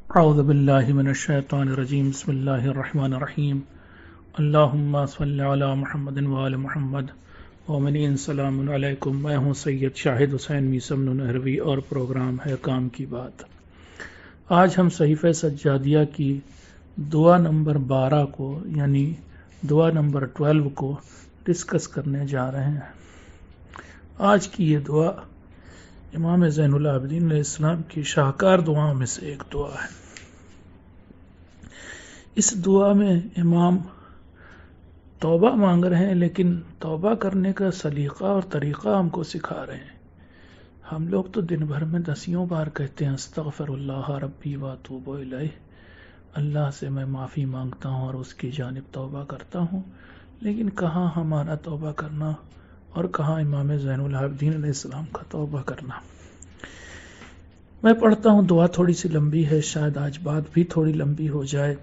اعوذ باللہ من الشیطان الرجیم بسم اللہ الرحمن الرحیم اللہم صلی علی محمد وآل محمد مومنین سلام علیکم. میں ہوں سید شاہد حسین میثم نہروی اور پروگرام ہے کام کی بات. آج ہم صحیفہ سجادیہ کی دعا نمبر 12 کو یعنی دعا نمبر 12 کو ڈسکس کرنے جا رہے ہیں. آج کی یہ دعا امام زین العابدین علیہ السلام کی شاہکار دعاؤں میں سے ایک دعا ہے. اس دعا میں امام توبہ مانگ رہے ہیں، لیکن توبہ کرنے کا سلیقہ اور طریقہ ہم کو سکھا رہے ہیں. ہم لوگ تو دن بھر میں دسیوں بار کہتے ہیں استغفر اللہ ربی واتوب الیہ، اللہ سے میں معافی مانگتا ہوں اور اس کی جانب توبہ کرتا ہوں. لیکن کہاں ہمارا توبہ کرنا اور کہاں امام زین العابدین علیہ السلام کا توبہ کرنا. میں پڑھتا ہوں. دعا تھوڑی سی لمبی ہے، شاید آج بات بھی تھوڑی لمبی ہو جائے.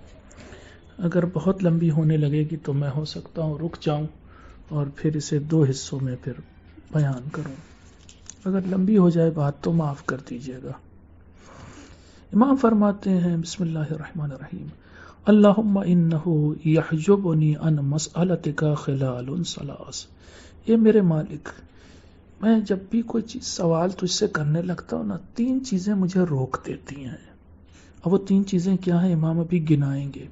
اگر بہت لمبی ہونے لگے گی تو میں ہو سکتا ہوں رک جاؤں اور پھر اسے 2 حصوں میں پھر بیان کروں. اگر لمبی ہو جائے بات تو معاف کر دیجیے گا. امام فرماتے ہیں بسم اللہ الرحمن الرحیم اللہم انہو یحجبنی ان مسئلتک خلال ثلاث. یہ میرے مالک، میں جب بھی کوئی چیز سوال تجھ سے کرنے لگتا ہوں نا، 3 چیزیں مجھے روک دیتی ہیں. اور وہ 3 چیزیں کیا ہیں امام ابھی گنائیں گے.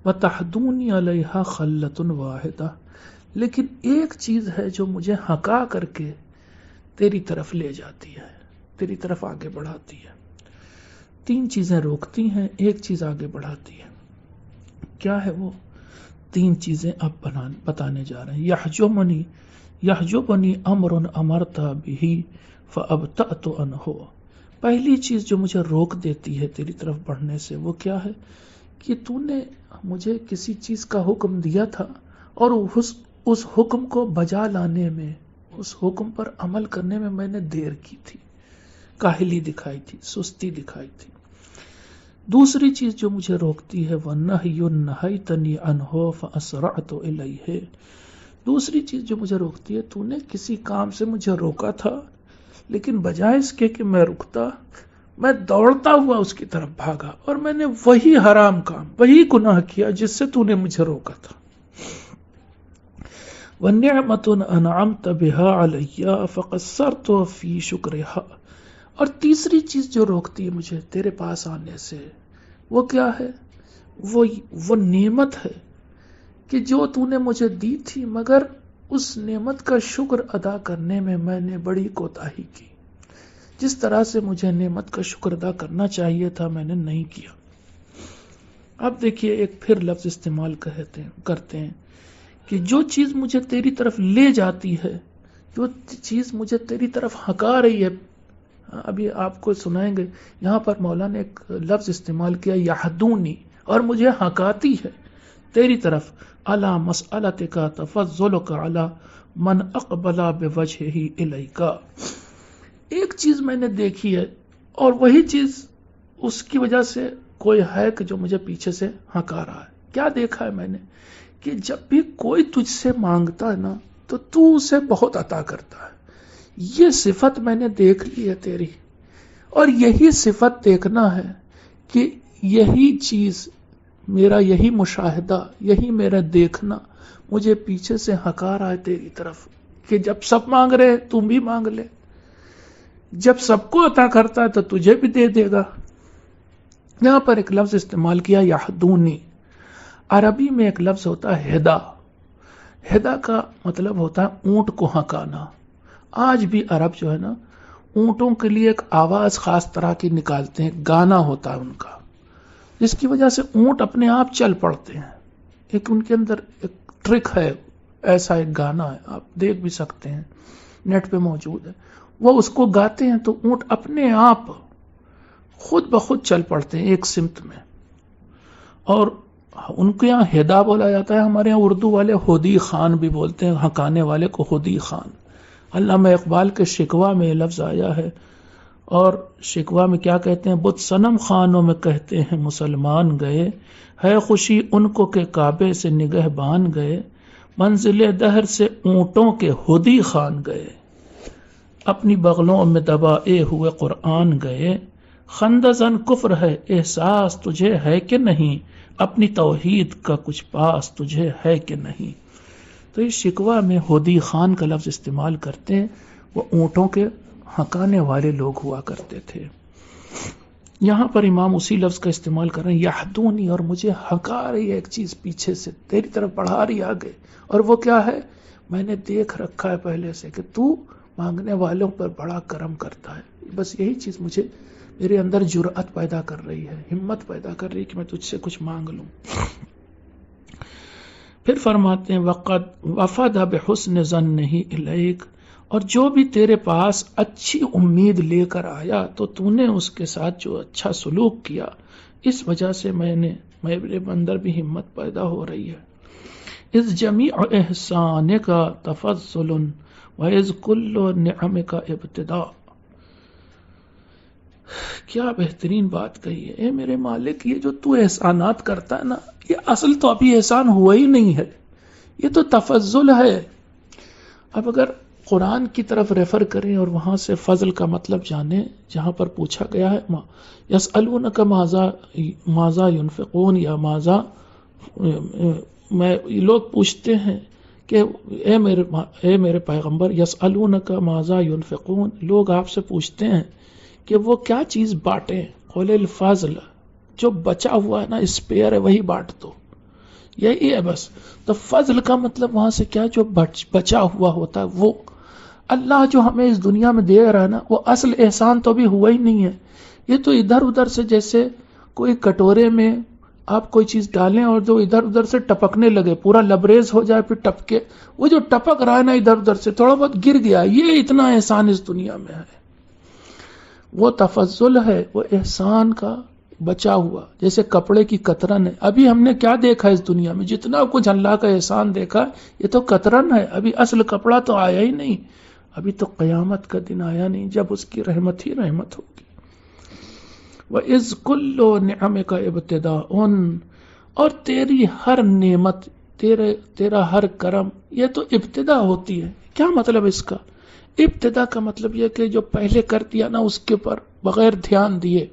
وَتَحْدُونِ عَلَيْهَا خَلَّةٌ وَاحِدَةٌ، لیکن ایک چیز ہے جو مجھے ہکا کر کے تیری طرف لے جاتی ہے، تیری طرف آگے بڑھاتی ہے. 3 چیزیں روکتی ہیں، ایک چیز آگے بڑھاتی ہے. کیا ہے وہ 3 چیزیں اب بتانے جا رہے ہیں. یحجبنی امر امرت بہ فابطأت عنہ. پہلی چیز جو مجھے روک دیتی ہے تیری طرف بڑھنے سے وہ کیا ہے کہ تو نے مجھے کسی چیز کا حکم دیا تھا اور اس حکم کو بجا لانے میں، اس حکم پر عمل کرنے میں نے دیر کی تھی، کاہلی دکھائی تھی، سستی دکھائی تھی. دوسری چیز جو مجھے روکتی ہے وَنَهْيٌ نَهَيْتَنِي عَنْهُ فَأَسْرَعْتُ إِلَيْهِ. دوسری چیز جو مجھے روکتی ہے، تو نے کسی کام سے مجھے روکا تھا، لیکن بجائے اس کے کہ میں رکتا، میں دوڑتا ہوا اس کی طرف بھاگا اور میں نے وہی حرام کام، وہی گناہ کیا جس سے تو نے مجھے روکا تھا. وَنِعْمَةٌ أَنْعَمْتَ بِهَا عَلَيَّ فَقَصَّرْتُ فِي شُكْرِهَا. اور تیسری چیز جو روکتی ہے مجھے تیرے پاس آنے سے وہ کیا ہے؟ وہ نعمت ہے کہ جو تو نے مجھے دی تھی، مگر اس نعمت کا شکر ادا کرنے میں میں نے بڑی کوتاہی کی. جس طرح سے مجھے نعمت کا شکر ادا کرنا چاہیے تھا میں نے نہیں کیا. اب دیکھیے ایک پھر لفظ استعمال کرتے ہیں کہ جو چیز مجھے تیری طرف لے جاتی ہے، جو چیز مجھے تیری طرف ہکا رہی ہے. ابھی آپ کو سنائیں گے، یہاں پر مولا نے ایک لفظ استعمال کیا یحدونی، اور مجھے ہکاتی ہے تیری طرف. علی مسئلتک تفضلک علی من اقبل بوجہہ الیک. ایک چیز میں نے دیکھی ہے اور وہی چیز اس کی وجہ سے کوئی ہے کہ جو مجھے پیچھے سے ہکا رہا ہے. کیا دیکھا ہے میں نے کہ جب بھی کوئی تجھ سے مانگتا ہے نا تو تو اسے بہت عطا کرتا ہے. یہ صفت میں نے دیکھ لی ہے تیری، اور یہی صفت دیکھنا ہے کہ یہی چیز میرا، یہی مشاہدہ، یہی میرا دیکھنا مجھے پیچھے سے ہکا رہا ہے تیری طرف کہ جب سب مانگ رہے تم بھی مانگ لے. جب سب کو عطا کرتا ہے تو تجھے بھی دے دے گا. یہاں پر ایک لفظ استعمال کیا یحدونی. عربی میں ایک لفظ ہوتا ہے ہدا. ہدا کا مطلب ہوتا ہے اونٹ کو ہکانا. آج بھی عرب جو ہے نا اونٹوں کے لیے ایک آواز خاص طرح کی نکالتے ہیں، گانا ہوتا ہے ان کا، جس کی وجہ سے اونٹ اپنے آپ چل پڑتے ہیں. ایک ان کے اندر ایک ٹرک ہے، ایسا ایک گانا ہے، آپ دیکھ بھی سکتے ہیں، نیٹ پہ موجود ہے. وہ اس کو گاتے ہیں تو اونٹ اپنے آپ خود بخود چل پڑتے ہیں ایک سمت میں. اور ان کے یہاں ہدا بولا جاتا ہے، ہمارے یہاں اردو والے ہودی خان بھی بولتے ہیں، ہکانے والے کو ہودی خان. علامہ اقبال کے شکوہ میں یہ لفظ آیا ہے، اور شکوہ میں کیا کہتے ہیں؟ بت صنم خانوں میں کہتے ہیں مسلمان گئے، ہے خوشی ان کو کہ کعبے سے نگہبان گئے، منزل دہر سے اونٹوں کے ہودی خان گئے، اپنی بغلوں میں دبائے ہوئے قرآن گئے، خندزن کفر ہے احساس تجھے ہے کہ نہیں، اپنی توحید کا کچھ پاس تجھے ہے کہ نہیں۔ تو اس شکوہ میں ہودی خان کا لفظ استعمال کرتے ہیں، وہ اونٹوں کے ہکانے والے لوگ ہوا کرتے تھے۔ یہاں پر امام اسی لفظ کا استعمال کر رہے ہیں، یحدونی، اور مجھے ہکا رہی ہے ایک چیز پیچھے سے، تیری طرف بڑھا رہی آگے، اور وہ کیا ہے؟ میں نے دیکھ رکھا ہے پہلے سے کہ تو مانگنے والوں پر بڑا کرم کرتا ہے، بس یہی چیز مجھے میرے اندر جرأت پیدا کر رہی ہے، ہمت پیدا کر رہی ہے کہ میں تجھ سے کچھ مانگ لوں۔ پھر فرماتے ہیں وقد وفد بحسن ظنہ الیک، اور جو بھی تیرے پاس اچھی امید لے کر آیا تو تو نے اس کے ساتھ جو اچھا سلوک کیا، اس وجہ سے میرے اندر بھی ہمت پیدا ہو رہی ہے۔ اذ جمیع احسانک تفضل واذ کل نعمک ابتداء، کیا بہترین بات کہی ہے، اے میرے مالک، یہ جو تو احسانات کرتا ہے نا، یہ اصل تو ابھی احسان ہوا ہی نہیں ہے، یہ تو تفضل ہے۔ اب اگر قرآن کی طرف ریفر کریں اور وہاں سے فضل کا مطلب جانیں، جہاں پر پوچھا گیا ہے یسألونک ماذا ینفقون، یا ماذا، لوگ پوچھتے ہیں کہ اے میرے پیغمبر، یسألونک ماذا ینفقون، لوگ آپ سے پوچھتے ہیں کہ وہ کیا چیز بانٹیں، قل الفضل، جو بچا ہوا ہے نا، اسپیئر ہے، وہی بانٹ دو، یہی ہے بس۔ تو فضل کا مطلب وہاں سے کیا، جو بچا ہوا ہوتا ہے وہ اللہ جو ہمیں اس دنیا میں دے رہا ہے نا، وہ اصل احسان تو بھی ہوا ہی نہیں ہے، یہ تو ادھر ادھر سے، جیسے کوئی کٹورے میں آپ کوئی چیز ڈالیں اور جو ادھر ادھر سے ٹپکنے لگے، پورا لبریز ہو جائے، پھر ٹپکے، وہ جو ٹپک رہا ہے نا ادھر ادھر سے، تھوڑا بہت گر گیا، یہ اتنا احسان اس دنیا میں ہے، وہ تفضل ہے، وہ احسان کا بچا ہوا، جیسے کپڑے کی کترن ہے۔ ابھی ہم نے کیا دیکھا اس دنیا میں، جتنا کچھ اللہ کا احسان دیکھا، یہ تو کترن ہے، ابھی اصل کپڑا تو آیا ہی نہیں، ابھی تو قیامت کا دن آیا نہیں جب اس کی رحمت ہی رحمت ہوگی۔ وَإِذْ كُلُّ نِعَمِكَ ابتداء، اور تیری ہر نعمت، تیرا ہر کرم، یہ تو ابتدا ہوتی ہے۔ کیا مطلب اس کا؟ ابتدا کا مطلب یہ کہ جو پہلے کر دیا نا اس کے پر بغیر دھیان دیے،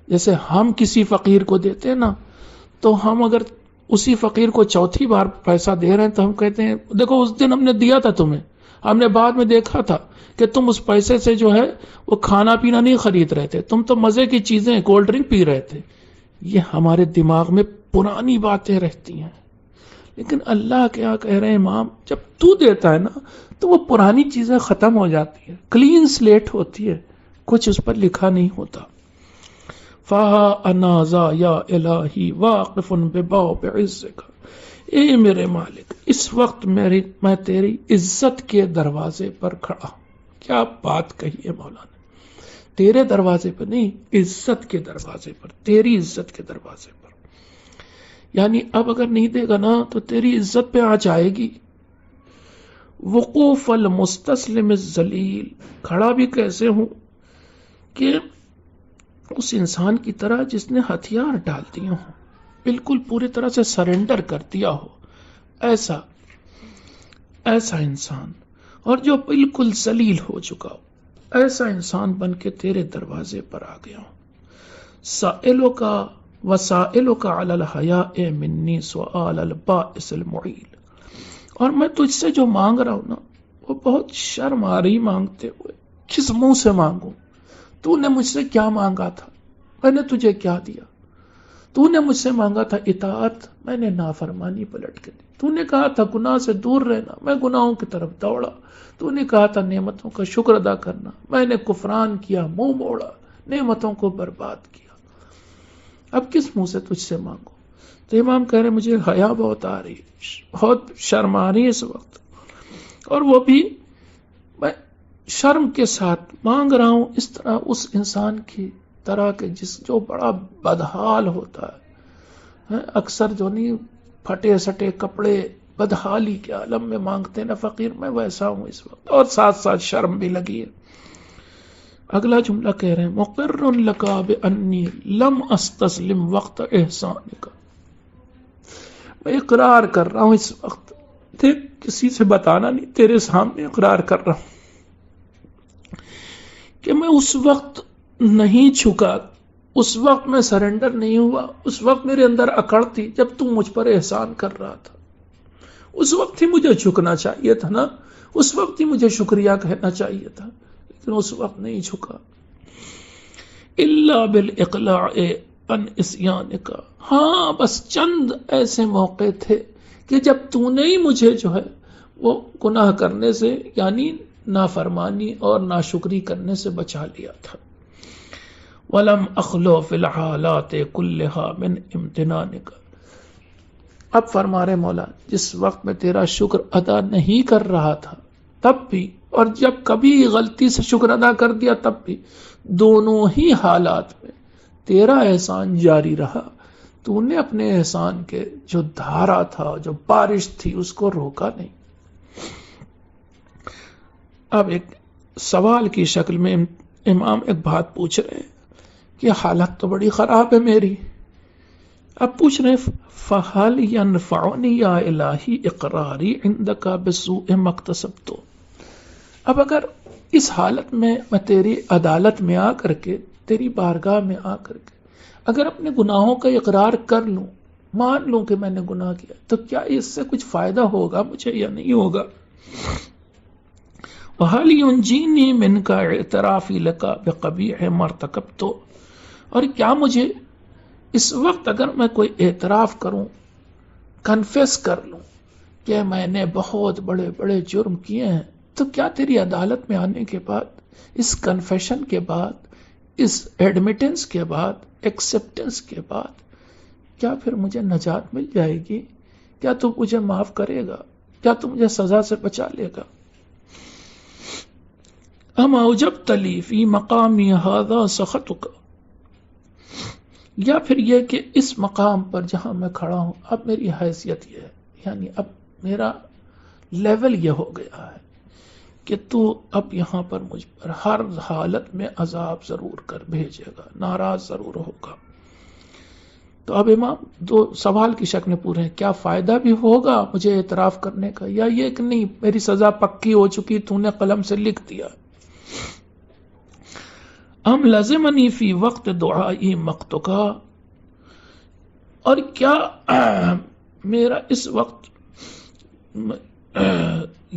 جیسے ہم کسی فقیر کو دیتے ہیں نا، تو ہم اگر اسی فقیر کو چوتھی بار پیسہ دے رہے ہیں تو ہم کہتے ہیں دیکھو اس دن ہم نے دیا تھا تمہیں، ہم نے بعد میں دیکھا تھا کہ تم اس پیسے سے جو ہے وہ کھانا پینا نہیں خرید رہے تھے، تم تو مزے کی چیزیں کولڈ ڈرنک پی رہے تھے۔ یہ ہمارے دماغ میں پرانی باتیں رہتی ہیں، لیکن اللہ کیا کہہ رہے ہیں امام، جب تو دیتا ہے نا تو وہ پرانی چیزیں ختم ہو جاتی ہیں، کلین سلیٹ ہوتی ہے، کچھ اس پر لکھا نہیں ہوتا۔ فَهَا أَنَا ذَا يَا إِلَٰهِي وَاقِفٌ بِبَابِ عِزِّكَ، اے میرے مالک، اس وقت میں تیری عزت کے دروازے پر کھڑا ہوں۔ کیا بات کہی ہے مولا نے، تیرے دروازے پر نہیں، عزت کے دروازے پر، تیری عزت کے دروازے پر، یعنی اب اگر نہیں دے گا نا تو تیری عزت پہ آنچ آئے گی۔ وقوف المستسلم الذلیل، کھڑا بھی کیسے ہوں کہ اس انسان کی طرح جس نے ہتھیار ڈال دیے ہوں، بالکل پوری طرح سے سرنڈر کر دیا ہو، ایسا انسان، اور جو بالکل ذلیل ہو چکا ہو، ایسا انسان بن کے تیرے دروازے پر آ گیا ہوں۔ سائلک وسائلک علی الحیاء منی سؤال البائس المعیل، اور میں تجھ سے جو مانگ رہا ہوں نا وہ بہت شرم آ رہی مانگتے ہوئے، کس منہ سے مانگوں؟ تو نے مجھ سے کیا مانگا تھا، میں نے تجھے کیا دیا؟ تو نے مجھ سے مانگا تھا اطاعت، میں نے نافرمانی پلٹ کے دی۔ تو نے کہا تھا گناہ سے دور رہنا، میں گناہوں کی طرف دوڑا۔ تو نے کہا تھا نعمتوں کا شکر ادا کرنا، میں نے کفران کیا، منہ موڑا، نعمتوں کو برباد کیا۔ اب کس منہ سے تجھ سے مانگو؟ تو امام کہہ رہے مجھے حیا بہت آ رہی، بہت شرم آ رہی ہے اس وقت، اور وہ بھی میں شرم کے ساتھ مانگ رہا ہوں، اس طرح اس انسان کی طرح کے جو بڑا بدحال ہوتا ہے، اکثر جو نہیں پھٹے سٹے کپڑے بدحالی کے عالم میں مانگتے نا فقیر، میں ویسا ہوں اس وقت، اور ساتھ ساتھ شرم بھی لگی ہے۔ اگلا جملہ کہہ رہے ہیں مقر لک بانی لم استسلم وقت احسانک، میں اقرار کر رہا ہوں اس وقت، کسی سے بتانا نہیں، تیرے سامنے اقرار کر رہا ہوں کہ میں اس وقت نہیں جھکا، اس وقت میں سرنڈر نہیں ہوا، اس وقت میرے اندر اکڑ تھی جب تو مجھ پر احسان کر رہا تھا، اس وقت ہی مجھے جھکنا چاہیے تھا نا، اس وقت ہی مجھے شکریہ کہنا چاہیے تھا، لیکن اس وقت نہیں جھکا۔ الا بالاقلاع عن عصیانک، ہاں بس چند ایسے موقع تھے کہ جب تو نے ہی مجھے جو ہے وہ گناہ کرنے سے یعنی نافرمانی اور ناشکری کرنے سے بچا لیا تھا۔ وَلَمْ أَخْلُو فِي الْحَالَاتِ كُلِّهَا مِنْ امتنانِكَ، اب فرما رہے مولا جس وقت میں تیرا شکر ادا نہیں کر رہا تھا تب بھی، اور جب کبھی غلطی سے شکر ادا کر دیا تب بھی، دونوں ہی حالات میں تیرا احسان جاری رہا، تو نے اپنے احسان کے جو دھارا تھا، جو بارش تھی، اس کو روکا نہیں۔ اب ایک سوال کی شکل میں امام ایک بات پوچھ رہے ہیں کہ حالت تو بڑی خراب ہے میری، اب پوچھ رہے ہیں فَهَلْ يَنْفَعُنِي يَا إِلَٰهِ إِقْرَارِي عِنْدَكَ بِسُوءِ مَا اكْتَسَبْتُ، اب اگر اس حالت میں میں تیری عدالت میں آ کر کے، تیری بارگاہ میں آ کر کے اگر اپنے گناہوں کا اقرار کر لوں، مان لوں کہ میں نے گناہ کیا، تو کیا اس سے کچھ فائدہ ہوگا مجھے یا نہیں ہوگا؟ وَهَلْ يُنْجِينِي مِنْكَ اعْتِرَافِي لَكَ بِقَبِيحِ مَا ارْتَكَبْتُ، اور کیا مجھے اس وقت اگر میں کوئی اعتراف کروں، کنفیس کر لوں کہ میں نے بہت بڑے بڑے جرم کیے ہیں، تو کیا تیری عدالت میں آنے کے بعد، اس کنفیشن کے بعد، اس ایڈمیٹنس کے بعد، ایکسپٹنس کے بعد، کیا پھر مجھے نجات مل جائے گی؟ کیا تو مجھے معاف کرے گا؟ کیا تو مجھے سزا سے بچا لے گا؟ ام اوجبت لی فی مقامی ھذا سخطک، یا پھر یہ کہ اس مقام پر جہاں میں کھڑا ہوں اب میری حیثیت یہ ہے، یعنی اب میرا لیول یہ ہو گیا ہے کہ تو اب یہاں پر مجھ پر ہر حالت میں عذاب ضرور کر بھیجے گا، ناراض ضرور ہوگا۔ تو اب امام دو سوال کی شکل میں پورے ہیں، کیا فائدہ بھی ہوگا مجھے اعتراف کرنے کا، یا یہ کہ نہیں میری سزا پکی ہو چکی، تو نے قلم سے لکھ دیا۔ ام لزمنی فی وقت دعائی مقتکا، اور کیا میرا اس وقت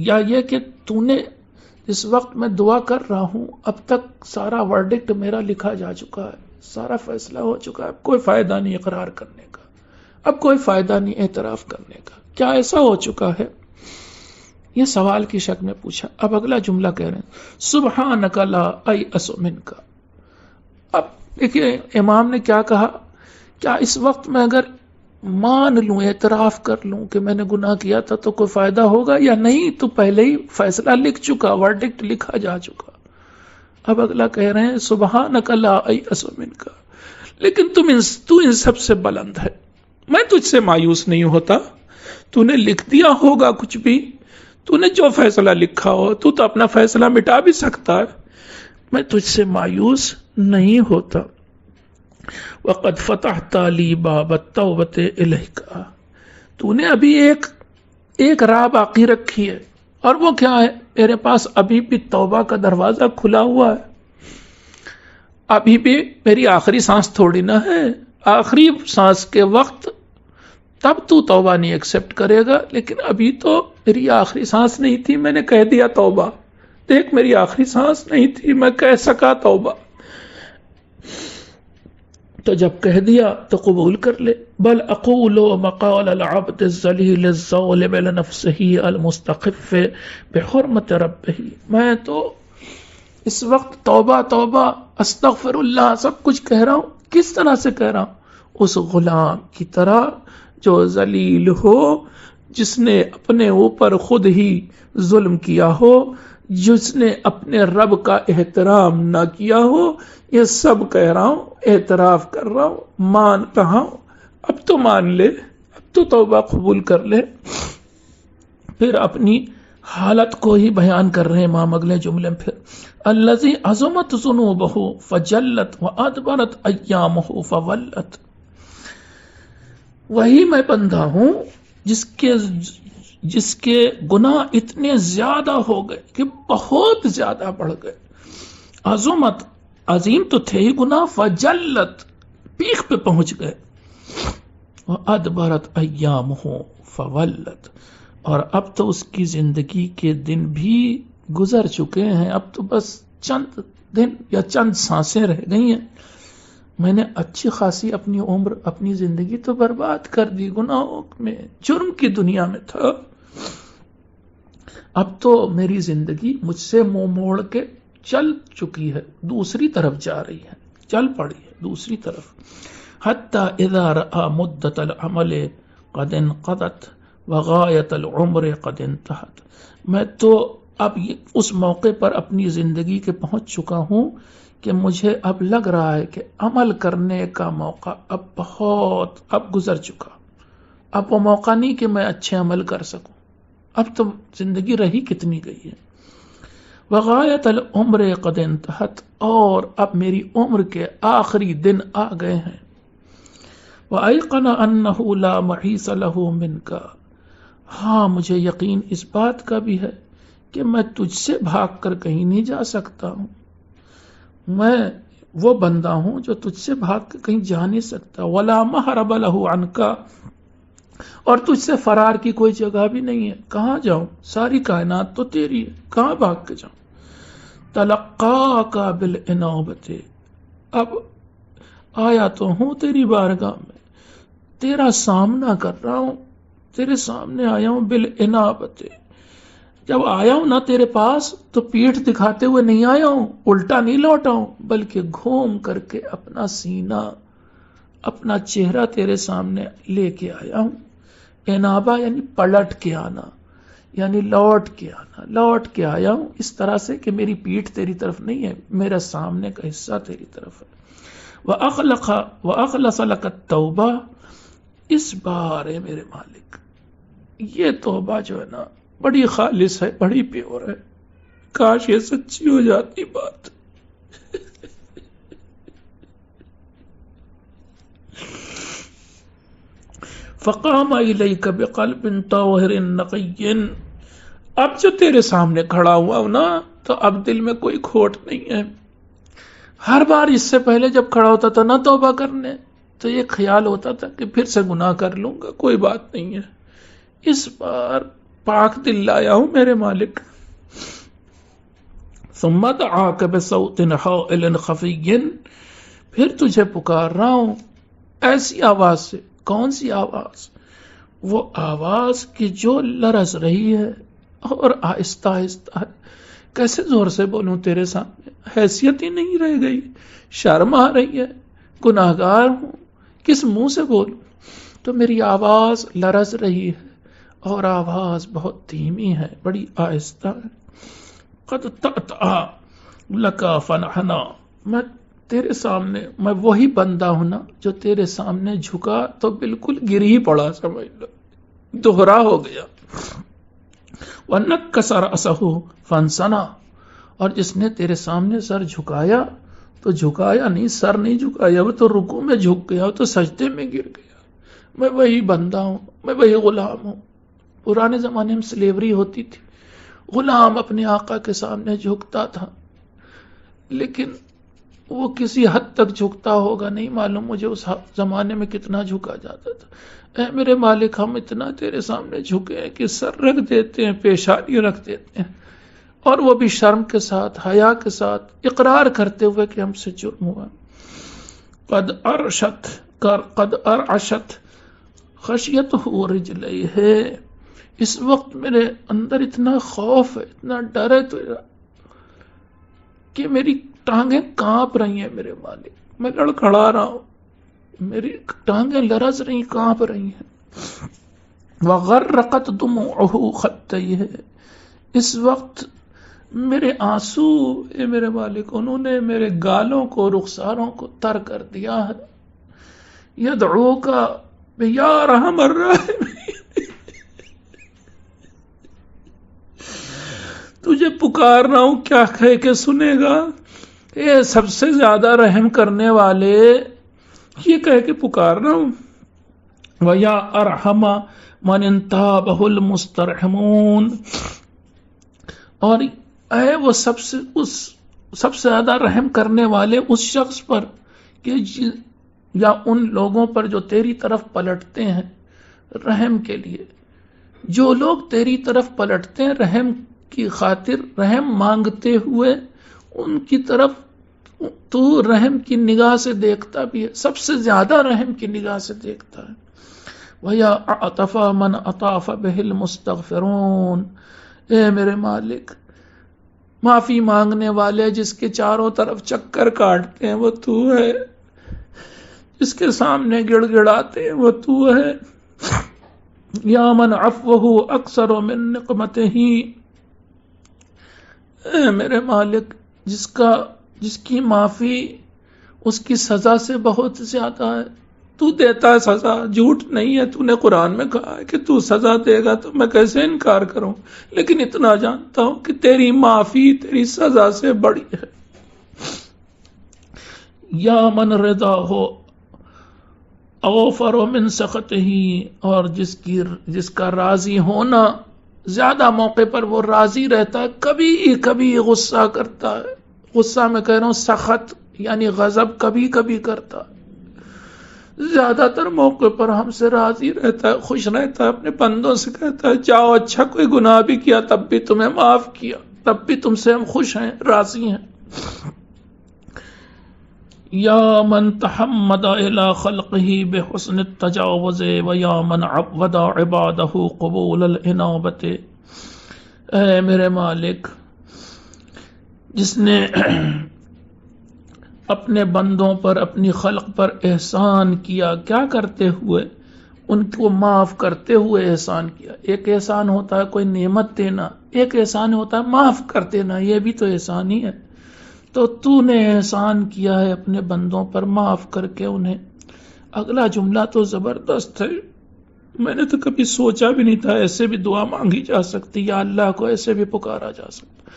یا یہ کہ تو نے اس وقت میں دعا کر رہا ہوں اب تک سارا ورڈکٹ میرا لکھا جا چکا ہے، سارا فیصلہ ہو چکا ہے، اب کوئی فائدہ نہیں اقرار کرنے کا، اب کوئی فائدہ نہیں اعتراف کرنے کا، کیا ایسا ہو چکا ہے؟ یہ سوال کی شکل میں پوچھا۔ اب اگلا جملہ کہہ رہے ہیں سبحانک لا ایأس منک، اب دیکھیے امام نے کیا کہا، کیا اس وقت میں اگر مان لوں، اعتراف کر لوں کہ میں نے گناہ کیا تھا تو کوئی فائدہ ہوگا یا نہیں؟ تو پہلے ہی فیصلہ لکھ چکا، ورڈکٹ لکھا جا چکا۔ اب اگلا کہہ رہے ہیں سبحانک لا ایأس منک، لیکن تو ان سب سے بلند ہے، میں تجھ سے مایوس نہیں ہوتا، تو نے لکھ دیا ہوگا کچھ بھی، تو نے جو فیصلہ لکھا ہو، تو اپنا فیصلہ مٹا بھی سکتا ہے، میں تجھ سے مایوس نہیں ہوتا۔ وَقَدْ فَتَحْتَ لِي بَابَ التَّوْبَةِ إِلَيْكَ، تو نے ابھی ایک راہ باقی رکھی ہے، اور وہ کیا ہے؟ میرے پاس ابھی بھی توبہ کا دروازہ کھلا ہوا ہے، ابھی بھی میری آخری سانس تھوڑی نہ ہے، آخری سانس کے وقت تب تو توبہ نہیں ایکسپٹ کرے گا، لیکن ابھی تو میری آخری سانس نہیں تھی، میں نے کہہ دیا توبہ، دیکھ میری آخری سانس نہیں تھی، میں کہہ سکا توبہ، تو جب کہہ دیا تو قبول کر لے۔ بل اقول مقال العبد الذلیل الظالم لنفسه المستخف بحرمت ربہ، میں تو اس وقت توبہ توبہ استغفر اللہ سب کچھ کہہ رہا ہوں، کس طرح سے کہہ رہا ہوں؟ اس غلام کی طرح جو ذلیل ہو، جس نے اپنے اوپر خود ہی ظلم کیا ہو، جس نے اپنے رب کا احترام نہ کیا ہو، یہ سب کہہ رہا ہوں، اعتراف کر رہا ہوں، مان رہا ہوں، اب تو مان لے، اب تو توبہ قبول کر لے۔ پھر اپنی حالت کو ہی بیان کر رہے ہیں امام اگلے جملے میں، پھر الذی عظمت ذنوبہ فجلت وادبرت ایامہ فولت، وہی میں بندہ ہوں جس کے گناہ اتنے زیادہ ہو گئے کہ بہت زیادہ بڑھ گئے، عظمت عظیم تو تھے ہی گناہ، فجلت پیخ پہ پہنچ گئے، وادبرت ایامہ فولت، اور اب تو اس کی زندگی کے دن بھی گزر چکے ہیں، اب تو بس چند دن یا چند سانسیں رہ گئی ہیں، میں نے اچھی خاصی اپنی عمر اپنی زندگی تو برباد کر دی، گناہوں میں جرم کی دنیا میں تھا، اب تو میری زندگی مجھ سے منہ موڑ کے چل چکی ہے، دوسری طرف جا رہی ہے، چل پڑی ہے دوسری طرف، حتی اذا رأى مدت العمل قد انقضت وغایت العمر قد انتہت، میں تو اب اس موقع پر اپنی زندگی کے پہنچ چکا ہوں کہ مجھے اب لگ رہا ہے کہ عمل کرنے کا موقع اب گزر چکا، اب وہ موقع نہیں کہ میں اچھے عمل کر سکوں، اب تو زندگی رہی کتنی گئی ہے، وغایت العمر قد انتہت، اور اب میری عمر کے آخری دن آ گئے ہیں، وَأَيْقَنَ أَنَّهُ لَا مَحِيصَ لَهُ مِنْكَ، ہاں مجھے یقین اس بات کا بھی ہے کہ میں تجھ سے بھاگ کر کہیں نہیں جا سکتا ہوں، میں وہ بندہ ہوں جو تجھ سے بھاگ کر کہیں جا نہیں سکتا، وَلَا مَحْرَبَ لَهُ عَنْكَ، اور تجھ سے فرار کی کوئی جگہ بھی نہیں ہے، کہاں جاؤں، ساری کائنات تو تیری ہے، کہاں بھاگ کے جاؤں، تَلَقَّاكَ بِالْإِنَابَةِ، اب آیا تو ہوں تیری بارگاہ میں، تیرا سامنا کر رہا ہوں، تیرے سامنے آیا ہوں، بالعنابت، جب آیا ہوں نا تیرے پاس تو پیٹھ دکھاتے ہوئے نہیں آیا ہوں، الٹا نہیں لوٹا ہوں، بلکہ گھوم کر کے اپنا سینہ اپنا چہرہ تیرے سامنے لے کے آیا ہوں، انابا یعنی پلٹ کے آنا، یعنی لوٹ کے آیا ہوں، اس طرح سے کہ میری پیٹھ تیری طرف نہیں ہے، میرا سامنے کا حصہ تیری طرف ہے، وَأَخْلَصَ لَكَ التَّوْبَةَ، اس بار ہے میرے مالک یہ توبہ جو ہے نا بڑی خالص ہے، بڑی پیور ہے، کاش یہ سچی ہو جاتی بات، فقام الیک بقلب طاہر نقی، اب جو تیرے سامنے کھڑا ہوا ہوں نا تو اب دل میں کوئی کھوٹ نہیں ہے، ہر بار اس سے پہلے جب کھڑا ہوتا تھا نا توبہ کرنے تو یہ خیال ہوتا تھا کہ پھر سے گناہ کر لوں گا، کوئی بات نہیں ہے، اس بار پاک دل لایا ہوں میرے مالک، ثم دعاک بصوت حائل خفی، پھر تجھے پکار رہا ہوں ایسی آواز سے، کون سی آواز، وہ آواز کی جو لرز رہی ہے اور آہستہ آہستہ ہے، کیسے زور سے بولوں تیرے سامنے، حیثیت ہی نہیں رہ گئی، شرم آ رہی ہے، گناہگار ہوں، کس منہ سے بولوں، تو میری آواز لرز رہی ہے اور آواز بہت دھیمی ہے، بڑی آہستہ ہے، قد تأتأ لکا فنحنا، میں تیرے سامنے میں وہی بندہ ہوں نا جو تیرے سامنے جھکا تو بالکل گر ہی پڑا، سمجھ لو دوہرا ہو گیا، وَنَكَّسَ رَأْسَهُ فَانْسَنَا، اور جس نے تیرے سامنے سر جھکایا تو جھکایا نہیں، سر نہیں جھکایا، وہ تو رکوع میں جھک گیا، وہ تو سجدے میں گر گیا، میں وہی بندہ ہوں، میں وہی غلام ہوں، پرانے زمانے میں سلیوری ہوتی تھی، غلام اپنے آقا کے سامنے جھکتا تھا، لیکن وہ کسی حد تک جھکتا ہوگا نہیں معلوم مجھے، اس زمانے میں کتنا جھکا جاتا تھا، اے میرے مالک ہم اتنا تیرے سامنے جھکے ہیں کہ سر رکھ دیتے ہیں، پیشانی رکھ دیتے ہیں، اور وہ بھی شرم کے ساتھ، حیا کے ساتھ، اقرار کرتے ہوئے کہ ہم سے جرم ہوا، قد ارعشت خشیتہ رجلیہ، اس وقت میرے اندر اتنا خوف ہے، اتنا ڈر ہے تو کہ میری ٹانگیں کانپ رہی ہیں میرے مالک، میں لڑکھڑا رہا ہوں، میری ٹانگیں لرز رہی، کانپ رہی ہیں، وغرقت دموعہ خدیہ، اس وقت میرے آنسو اے میرے مالک انہوں نے میرے گالوں کو، رخساروں کو تر کر دیا ہے، یدعوک یا ارحم الراحمین، تجھے پکار رہا ہوں کیا کہہ کے سنے گا، اے سب سے زیادہ رحم کرنے والے، یہ کہہ کے پکار رہا ہوں، وَيَا أَرْحَمَ مَنِ انْتَابَهُ الْمُسْتَرْحِمُونَ، اور اے وہ سب سے اس سب سے زیادہ رحم کرنے والے اس شخص پر کہ یا ان لوگوں پر جو تیری طرف پلٹتے ہیں رحم کے لیے. جو لوگ تیری طرف پلٹتے ہیں رحم کی خاطر، رحم مانگتے ہوئے، ان کی طرف تو رحم کی نگاہ سے دیکھتا بھی ہے، سب سے زیادہ رحم کی نگاہ سے دیکھتا ہے. وَيَا أَعْطَفَ مَنْ أَطَافَ بِهِ الْمُسْتَغْفِرُونَ، اے میرے مالک، معافی مانگنے والے جس کے چاروں طرف چکر کاٹتے ہیں وہ تو ہے، جس کے سامنے گڑ گڑاتے ہیں وہ تو ہے. یا من عفوہ اکثر من نقمتہ، اے میرے مالک جس کی معافی اس کی سزا سے بہت زیادہ ہے. تو دیتا ہے سزا، جھوٹ نہیں ہے. تو نے قرآن میں کہا ہے کہ تو سزا دے گا، تو میں کیسے انکار کروں؟ لیکن اتنا جانتا ہوں کہ تیری معافی تیری سزا سے بڑی ہے. یا من رضا ہو اوفر من سخطہ، اور جس کا راضی ہونا زیادہ موقع پر وہ راضی رہتا ہے، کبھی کبھی غصہ کرتا ہے. غصہ میں کہہ رہا ہوں سخط یعنی غضب کبھی کبھی کرتا ہے. زیادہ تر موقع پر ہم سے راضی رہتا ہے، خوش رہتا ہے، اپنے بندوں سے کہتا ہے جاؤ، اچھا کوئی گناہ بھی کیا تب بھی تمہیں معاف کیا، تب بھی تم سے ہم خوش ہیں، راضی ہیں. یا من تحمد الى خلقه بحسن التجاوز ویا من عود عباده قبول الانابت، اے میرے مالک جس نے اپنے بندوں پر، اپنی خلق پر احسان کیا، کیا کرتے ہوئے؟ ان کو معاف کرتے ہوئے احسان کیا. ایک احسان ہوتا ہے کوئی نعمت دینا، ایک احسان ہوتا ہے معاف کر دینا، یہ بھی تو احسان ہی ہے. تو نے احسان کیا ہے اپنے بندوں پر معاف کر کے انہیں. اگلا جملہ تو زبردست ہے، میں نے تو کبھی سوچا بھی نہیں تھا ایسے بھی دعا مانگی جا سکتی، یا اللہ کو ایسے بھی پکارا جا سکتا.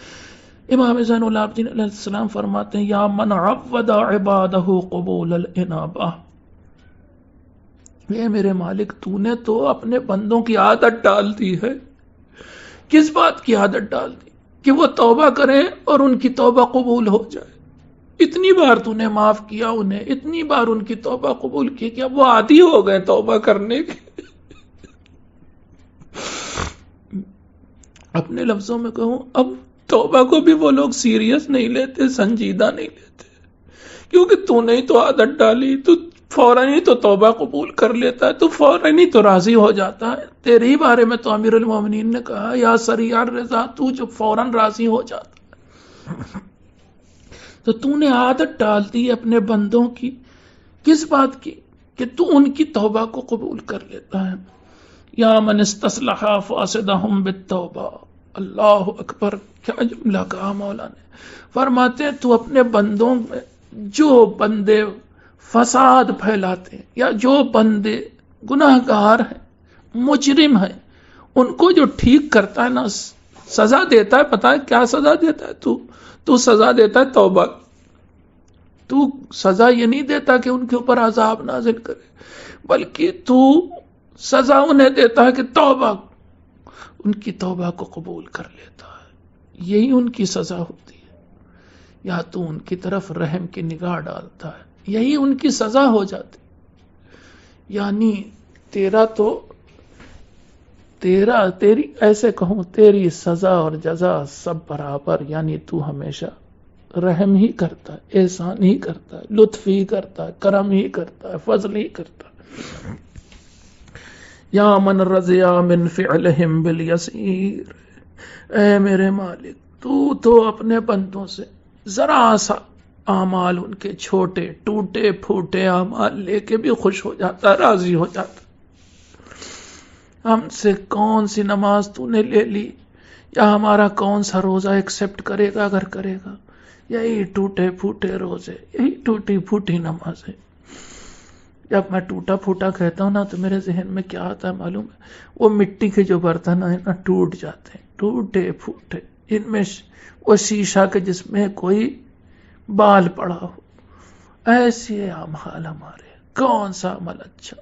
امام زین العابدین علیہ السلام فرماتے ہیں یا من عود عبادہ قبول الانابہ، اے میرے مالک تو نے تو اپنے بندوں کی عادت ڈال دی ہے. کس بات کی عادت ڈال دی؟ کہ وہ توبہ کریں اور ان کی توبہ قبول ہو جائے. اتنی بار تو نے معاف کیا انہیں، اتنی بار ان کی توبہ قبول کی کہ اب وہ عادی ہو گئے توبہ کرنے کے. اپنے لفظوں میں کہوں، اب توبہ کو بھی وہ لوگ سیریس نہیں لیتے، سنجیدہ نہیں لیتے، کیونکہ تو نے تو عادت ڈالی، تو فوراً ہی تو توبہ قبول کر لیتا ہے، تو فوراً ہی تو راضی ہو جاتا ہے. تیرے ہی بارے میں تو امیر المومنین نے کہا یا سریع الرضا، تو جو فوراً راضی ہو جاتا ہے. تو نے عادت ڈال دی اپنے بندوں کی، کس بات کی؟ کہ تو ان کی توبہ کو قبول کر لیتا ہے. یا من استصلح فاسدہم بالتوبہ، اللہ اکبر، کیا جملہ کہا مولا نے. فرماتے ہیں تو اپنے بندوں میں جو بندے فساد پھیلاتے ہیں یا جو بندے گناہ گار ہیں، مجرم ہیں، ان کو جو ٹھیک کرتا ہے نا، سزا دیتا ہے. پتہ ہے کیا سزا دیتا ہے؟ تو سزا دیتا ہے توبہ. تو سزا یہ نہیں دیتا کہ ان کے اوپر عذاب نازل کرے، بلکہ تو سزا انہیں دیتا ہے کہ توبہ، ان کی توبہ کو قبول کر لیتا ہے. یہی ان کی سزا ہوتی ہے. یا تو ان کی طرف رحم کی نگاہ ڈالتا ہے، یہی ان کی سزا ہو جاتی. یعنی تیری ایسے کہوں تیری سزا اور جزا سب برابر. یعنی تو ہمیشہ رحم ہی کرتا ہے، احسان ہی کرتا ہے، لطف ہی کرتا ہے، کرم ہی کرتا ہے، فضل ہی کرتا ہے. یا من رضی من فعلہم بالیسیر، اے میرے مالک تو اپنے بندوں سے ذرا سا اعمال، ان کے چھوٹے ٹوٹے پھوٹے اعمال لے کے بھی خوش ہو جاتا، راضی ہو جاتا. ہم سے کون سی نماز تو نے لے لی، یا ہمارا کون سا روزہ ایکسپٹ کرے گا اگر کرے گا؟ یہی ٹوٹے پھوٹے روزے، یہی ٹوٹی پھوٹی نمازیں. جب میں ٹوٹا پھوٹا کہتا ہوں نا تو میرے ذہن میں کیا آتا ہے معلوم ہے؟ وہ مٹی کے جو برتن ہیں نا ٹوٹ جاتے ہیں، ٹوٹے پھوٹے، ان میں وہ شیشہ کے جس میں کوئی بال پڑا ہو. ایسے اعمال ہمارے، کون سا عمل اچھا؟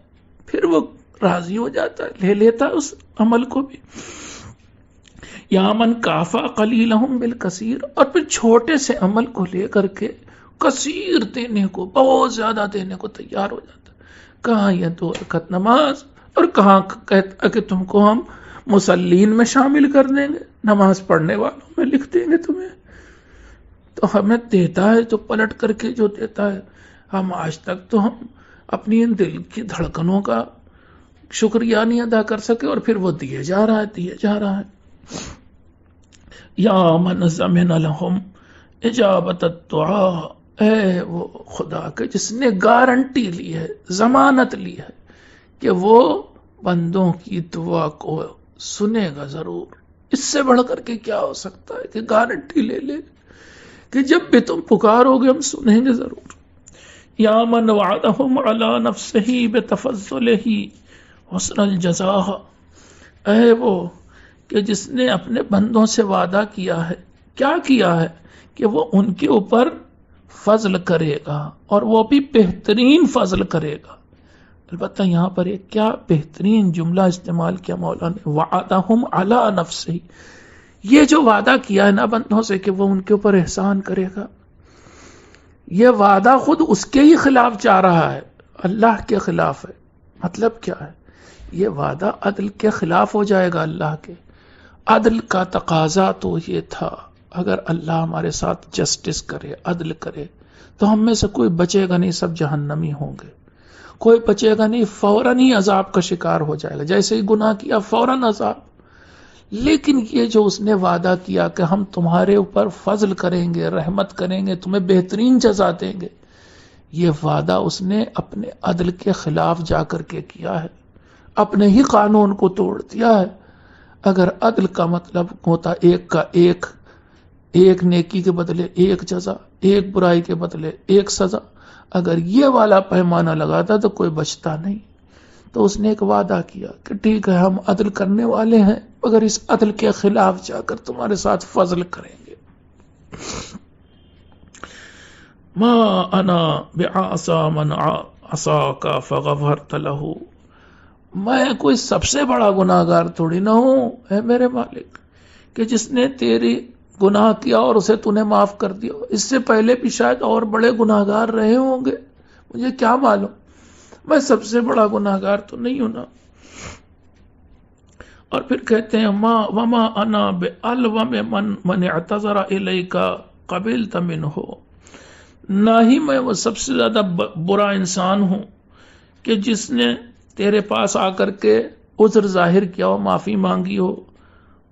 پھر وہ راضی ہو جاتا ہے، لے لیتا ہے اس عمل کو بھی. یا من کافا قلیلہم بالکثیر، اور پھر چھوٹے سے عمل کو لے کر کے کثیر دینے کو، بہت زیادہ دینے کو تیار ہو جاتا ہے۔ کہاں یہ 2 رکعت نماز، اور کہاں کہتا کہ تم کو ہم مسلین میں شامل کر دیں گے، نماز پڑھنے والوں میں لکھ دیں گے تمہیں۔ تو ہمیں دیتا ہے جو پلٹ کر کے جو دیتا ہے، ہم آج تک تو ہم اپنی ان دل کی دھڑکنوں کا شکریہ نہیں ادا کر سکے، اور پھر وہ دیے جا رہا ہے، دیے جا رہا ہے۔ یا من ضمن لہم اجابت الدعاء، اے وہ خدا کے جس نے گارنٹی لی ہے، ضمانت لی ہے کہ وہ بندوں کی دعا کو سنے گا ضرور۔ اس سے بڑھ کر کے کیا ہو سکتا ہے کہ گارنٹی لے لے کہ جب بھی تم پکارو گے ہم سنیں گے ضرور۔ یا من وعدہم علی نفسہ بتفضلہ حسن الجزاء، اے وہ کہ جس نے اپنے بندوں سے وعدہ کیا ہے، کیا کیا ہے کہ وہ ان کے اوپر فضل کرے گا، اور وہ بھی بہترین فضل کرے گا۔ البتہ یہاں پر ایک کیا بہترین جملہ استعمال کیا مولا نے، وعدہم علی نفسہ، یہ جو وعدہ کیا ہے نا بندوں سے کہ وہ ان کے اوپر احسان کرے گا، یہ وعدہ خود اس کے ہی خلاف جا رہا ہے، اللہ کے خلاف ہے۔ مطلب کیا ہے؟ یہ وعدہ عدل کے خلاف ہو جائے گا۔ اللہ کے عدل کا تقاضا تو یہ تھا، اگر اللہ ہمارے ساتھ جسٹس کرے، عدل کرے، تو ہم میں سے کوئی بچے گا نہیں، سب جہنمی ہوں گے۔ کوئی بچے گا نہیں، فوراً ہی عذاب کا شکار ہو جائے گا، جیسے ہی گناہ کیا فوراً عذاب۔ لیکن یہ جو اس نے وعدہ کیا کہ ہم تمہارے اوپر فضل کریں گے، رحمت کریں گے، تمہیں بہترین جزا دیں گے، یہ وعدہ اس نے اپنے عدل کے خلاف جا کر کے کیا ہے، اپنے ہی قانون کو توڑ دیا ہے۔ اگر عدل کا مطلب ہوتا ایک کا ایک، ایک نیکی کے بدلے ایک جزا، ایک برائی کے بدلے ایک سزا، اگر یہ والا پیمانہ لگاتا تو کوئی بچتا نہیں۔ تو اس نے ایک وعدہ کیا کہ ٹھیک ہے ہم عدل کرنے والے ہیں، مگر اس عدل کے خلاف جا کر تمہارے ساتھ فضل کریں گے۔ ما انا بعصا من عصاک فغفرت له، میں کوئی سب سے بڑا گناہگار تھوڑی نہ ہوں اے میرے مالک کہ جس نے تیری گناہ کیا اور اسے تو نے معاف کر دیا۔ اس سے پہلے بھی شاید اور بڑے گناہگار رہے ہوں گے، مجھے کیا معلوم، میں سب سے بڑا گناہگار تو نہیں ہوں نا۔ اور پھر کہتے ہیں وما انا بعلوم من اعتذر الیک قبلت منہ، نہ ہی میں وہ سب سے زیادہ برا انسان ہوں کہ جس نے تیرے پاس آ کر کے عذر ظاہر کیا ہو، معافی مانگی ہو،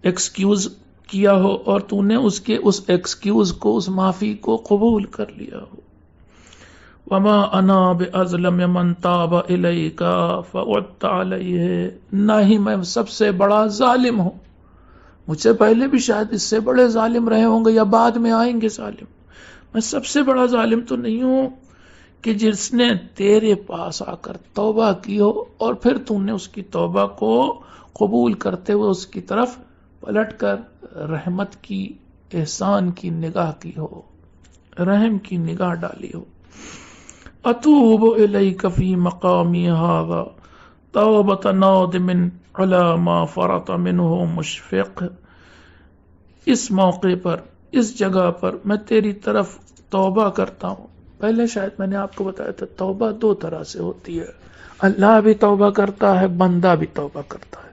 ایکسکیوز کیا ہو، اور تو نے اس کے اس ایکسکیوز کو، اس معافی کو قبول کر لیا ہو۔ وما انا باظلم من تاب الیک فعدت علیہ، نہ ہی میں سب سے بڑا ظالم ہوں، مجھ سے پہلے بھی شاید اس سے بڑے ظالم رہے ہوں گے یا بعد میں آئیں گے ظالم، میں سب سے بڑا ظالم تو نہیں ہوں کہ جس نے تیرے پاس آ کر توبہ کی ہو اور پھر تو نے اس کی توبہ کو قبول کرتے ہوئے اس کی طرف پلٹ کر رحمت کی، احسان کی نگاہ کی ہو، رحم کی نگاہ ڈالی ہو۔ اتوب الیک فی مقامی ھذا توبۃ نادم علی ما فرط منہ مشفق، اس موقع پر، اس جگہ پر میں تیری طرف توبہ کرتا ہوں۔ پہلے شاید میں نے آپ کو بتایا تھا توبہ 2 طرح سے ہوتی ہے، اللہ بھی توبہ کرتا ہے، بندہ بھی توبہ کرتا ہے۔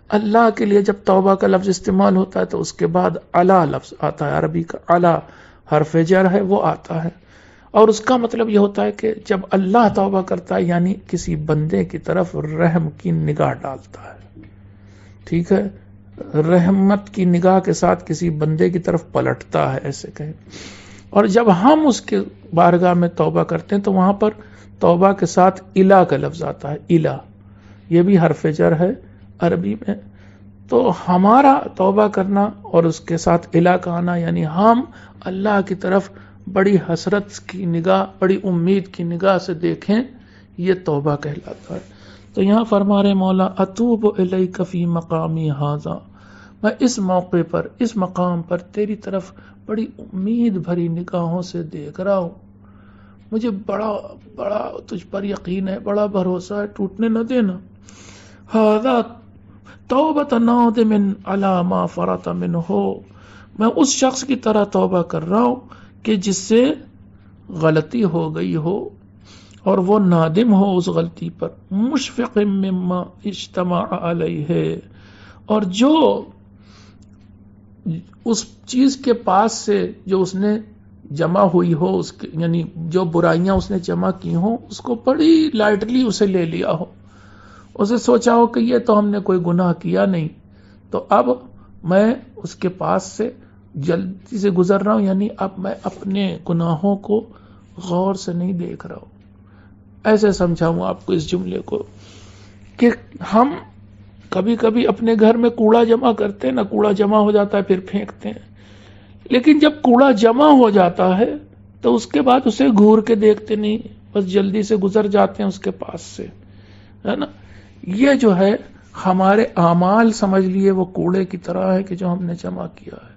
اللہ کے لیے جب توبہ کا لفظ استعمال ہوتا ہے تو اس کے بعد علی لفظ آتا ہے، عربی کا علی حرف جر ہے وہ آتا ہے، اور اس کا مطلب یہ ہوتا ہے کہ جب اللہ توبہ کرتا ہے یعنی کسی بندے کی طرف رحم کی نگاہ ڈالتا ہے، ٹھیک ہے، رحمت کی نگاہ کے ساتھ کسی بندے کی طرف پلٹتا ہے، ایسے کہیں۔ اور جب ہم اس کے بارگاہ میں توبہ کرتے ہیں تو وہاں پر توبہ کے ساتھ الہ کا لفظ آتا ہے، الہ، یہ بھی حرف جر ہے عربی میں۔ تو ہمارا توبہ کرنا اور اس کے ساتھ الہ کا آنا یعنی ہم اللہ کی طرف بڑی حسرت کی نگاہ، بڑی امید کی نگاہ سے دیکھیں، یہ توبہ کہلاتا ہے۔ تو یہاں فرما رہے مولا اتوب الیک فی مقامی ھذا، میں اس موقع پر، اس مقام پر تیری طرف بڑی امید بھری نگاہوں سے دیکھ رہا ہوں، مجھے بڑا تجھ پر یقین ہے، بڑا بھروسہ ہے، ٹوٹنے نہ دینا۔ ھذا توبۃ نادم علی ما فرط منہ، میں اس شخص کی طرح توبہ کر رہا ہوں کہ جس سے غلطی ہو گئی ہو اور وہ نادم ہو اس غلطی پر، مشفق مما اجتمع علیہ، اور جو اس چیز کے پاس سے جو اس نے جمع ہوئی ہو، اس کے یعنی جو برائیاں اس نے جمع کی ہوں اس کو بڑی لائٹلی اسے لے لیا ہو، اسے سوچا ہو کہ یہ تو ہم نے کوئی گناہ کیا نہیں، تو اب میں اس کے پاس سے جلدی سے گزر رہا ہوں، یعنی اب میں اپنے گناہوں کو غور سے نہیں دیکھ رہا ہوں۔ ایسے سمجھاؤں آپ کو اس جملے کو کہ ہم کبھی کبھی اپنے گھر میں کوڑا جمع کرتے ہیں نا، کوڑا جمع ہو جاتا ہے پھر پھینکتے ہیں، لیکن جب کوڑا جمع ہو جاتا ہے تو اس کے بعد اسے گھور کے دیکھتے نہیں، بس جلدی سے گزر جاتے ہیں اس کے پاس سے، ہے نا۔ یہ جو ہے ہمارے اعمال سمجھ لیے وہ کوڑے کی طرح ہے کہ جو ہم نے جمع کیا ہے،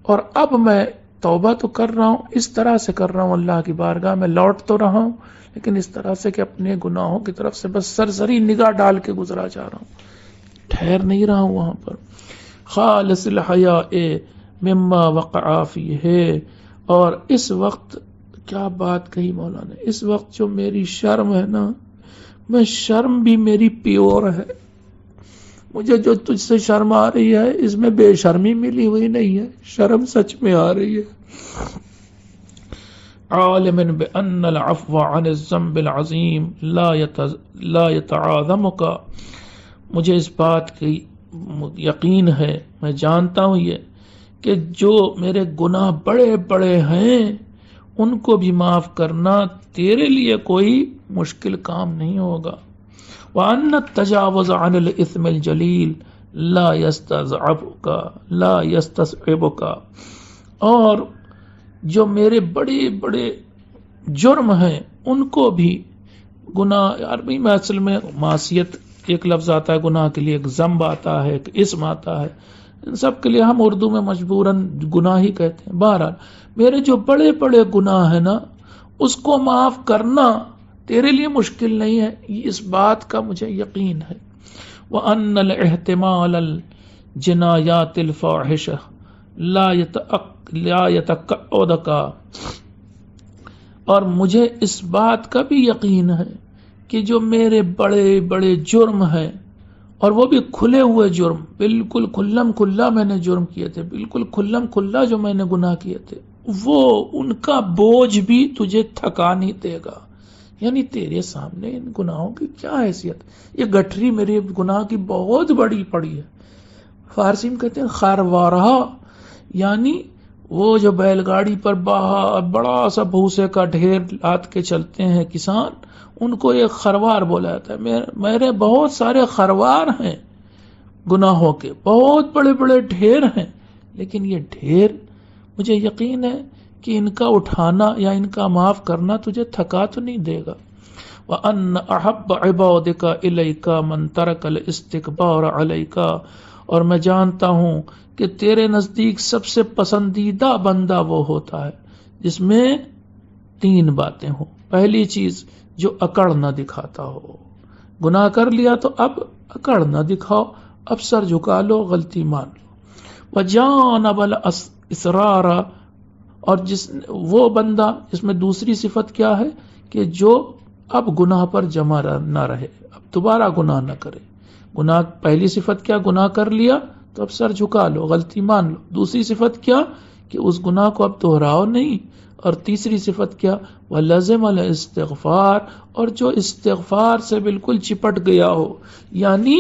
اور اب میں توبہ تو کر رہا ہوں، اس طرح سے کر رہا ہوں اللہ کی بارگاہ میں، لوٹ تو رہا ہوں لیکن اس طرح سے کہ اپنے گناہوں کی طرف سے بس سرسری نگاہ ڈال کے گزرا جا رہا ہوں، ٹھہر نہیں رہا ہوں وہاں پر۔ خالص الحیاء مما وقع فیہ، اور اس وقت کیا بات کہی مولانا، اس وقت جو میری شرم ہے نا، میں شرم بھی میری پیور ہے، مجھے جو تجھ سے شرم آ رہی ہے اس میں بے شرمی ملی ہوئی نہیں ہے، شرم سچ میں آ رہی ہے۔ عالم بأن العفو عن الذنب العظیم لا يتعاظمک، مجھے اس بات کی یقین ہے، میں جانتا ہوں یہ کہ جو میرے گناہ بڑے بڑے ہیں ان کو بھی معاف کرنا تیرے لیے کوئی مشکل کام نہیں ہوگا۔ وَأَنَّ التَّجَاوُزَ عَنِ الْإِثْمِ الْجَلِيلِ لَا يَسْتَصْعِبُكَ، اور جو میرے بڑے بڑے جرم ہیں ان کو بھی، گناہ عربی میں اصل میں معصیت ایک لفظ آتا ہے گناہ کے لیے، ایک ذنب آتا ہے، ایک اسم آتا ہے، ان سب کے لیے ہم اردو میں مجبوراً گناہ ہی کہتے ہیں۔ بہرحال میرے جو بڑے بڑے گناہ ہیں نا اس کو معاف کرنا تیرے لیے مشکل نہیں ہے، اس بات کا مجھے یقین ہے۔ وَأَنَّ الْاِحْتِمَالَ الْجِنَایَاتِ الْفَاحِشَةِ لَا يَتَقَعُّدُكَ، اور مجھے اس بات کا بھی یقین ہے کہ جو میرے بڑے بڑے جرم ہیں، اور وہ بھی کھلے ہوئے جرم، بالکل کھلم کھلا میں نے جرم کیے تھے، بالکل کھلم کھلا جو میں نے گناہ کیے تھے، وہ ان کا بوجھ بھی تجھے تھکا نہیں دے گا، یعنی تیرے سامنے ان گناہوں کی کیا حیثیت، یہ گٹھری میرے گناہ کی بہت بڑی پڑی ہے۔ فارسی میں کہتے ہیں خروارہ، یعنی وہ جو بیل گاڑی پر بڑا سا بھوسے کا ڈھیر لاد کے چلتے ہیں کسان، ان کو ایک خروار بولا جاتا ہے۔ میرے بہت سارے خروار ہیں گناہوں کے، بہت بڑے بڑے ڈھیر ہیں، لیکن یہ ڈھیر مجھے یقین ہے کہ ان کا اٹھانا یا ان کا معاف کرنا تجھے تھکا تو نہیں دے گا۔ وَأَنَّ أَحَبَّ عِبَادِكَ إِلَيْكَ مَن تَرَكَ الِاسْتِكْبَارَ عَلَيْكَ، اور میں جانتا ہوں کہ تیرے نزدیک سب سے پسندیدہ بندہ وہ ہوتا ہے جس میں تین باتیں ہوں۔ پہلی چیز جو اکڑ نہ دکھاتا ہو، گناہ کر لیا تو اب اکڑ نہ دکھاؤ، اب سر جھکا لو، غلطی مان لو۔ وَجَانَبَ الْإِصْرَارَ، اور وہ بندہ جس میں دوسری صفت کیا ہے کہ جو اب گناہ پر جمع نہ رہے، اب دوبارہ گناہ نہ کرے۔ گناہ پہلی صفت کیا، گناہ کر لیا تو اب سر جھکا لو، غلطی مان لو۔ دوسری صفت کیا کہ اس گناہ کو اب دہراؤ نہیں، اور تیسری صفت کیا، وَلَزِمَ الْإِسْتِغْفَارَ، اور جو استغفار سے بالکل چپٹ گیا ہو، یعنی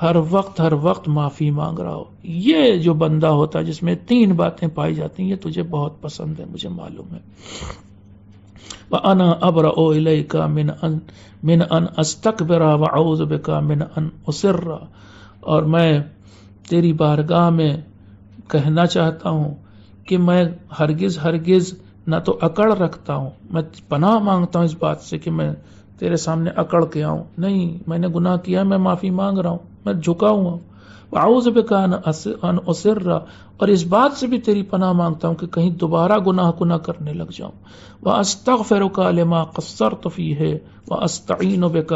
ہر وقت معافی مانگ رہا ہو۔ یہ جو بندہ ہوتا ہے جس میں تین باتیں پائی جاتی ہیں، یہ تجھے بہت پسند ہے، مجھے معلوم ہے۔ وَأَنَا أَبْرَأُ إِلَيْكَ مِنْ أَنْ أَسْتَكْبِرَ وَأَعُوذُ بِكَ مِنْ أَنْ أُصِرَّ، اور میں تیری بارگاہ میں کہنا چاہتا ہوں کہ میں ہرگز نہ تو اکڑ رکھتا ہوں، میں پناہ مانگتا ہوں اس بات سے کہ میں تیرے سامنے اکڑ کے آؤں، نہیں، میں نے گناہ کیا، میں معافی مانگ رہا ہوں، میں جھکا ہوا ہوں۔ وَأَعُوذُ بِكَ أَنْ أُصِرَّ، اور اس بات سے بھی تیری پناہ مانگتا ہوں کہ کہیں دوبارہ گناہ کو نہ کرنے لگ جاؤں۔ وَأَسْتَغْفِرُكَ لِمَا قَصَّرْتُ فِيهِ وَأَسْتَعِينُ بِكَ،